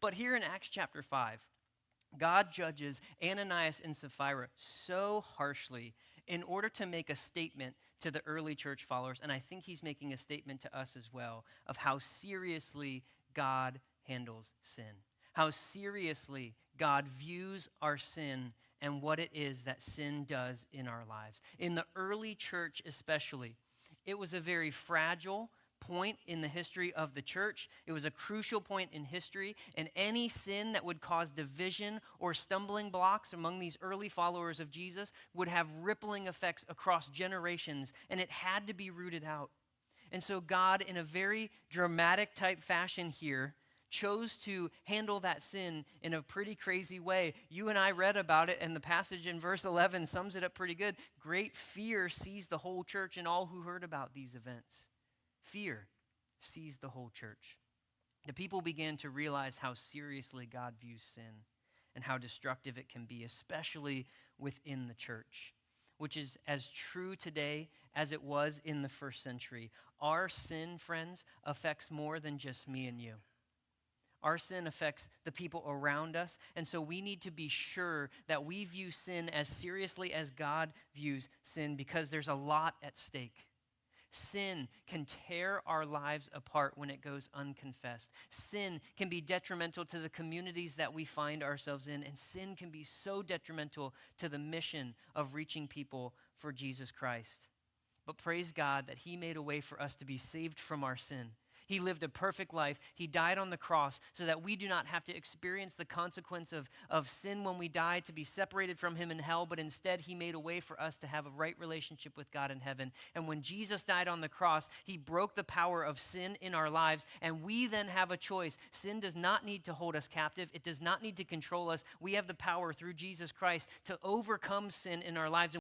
But here in Acts chapter 5, God judges Ananias and Sapphira so harshly in order to make a statement to the early church followers, and I think he's making a statement to us as well, of how seriously God handles sin, how seriously God views our sin and what it is that sin does in our lives. In the early church especially, it was a very fragile point in the history of the church. It was a crucial point in history, and any sin that would cause division or stumbling blocks among these early followers of Jesus would have rippling effects across generations, and it had to be rooted out. And so God, in a very dramatic type fashion here, chose to handle that sin in a pretty crazy way. You and I read about it, and the passage in verse 11 sums it up pretty good. Great fear seized the whole church and all who heard about these events. Fear seized the whole church. The people began to realize how seriously God views sin and how destructive it can be, especially within the church, which is as true today as it was in the first century. Our sin, friends, affects more than just me and you. Our sin affects the people around us, and so we need to be sure that we view sin as seriously as God views sin, because there's a lot at stake. Sin can tear our lives apart when it goes unconfessed. Sin can be detrimental to the communities that we find ourselves in, and sin can be so detrimental to the mission of reaching people for Jesus Christ. But praise God that he made a way for us to be saved from our sin. He lived a perfect life. He died on the cross so that we do not have to experience the consequence of sin when we die, to be separated from him in hell, but instead he made a way for us to have a right relationship with God in heaven. And when Jesus died on the cross, he broke the power of sin in our lives, and we then have a choice. Sin does not need to hold us captive. It does not need to control us. We have the power through Jesus Christ to overcome sin in our lives.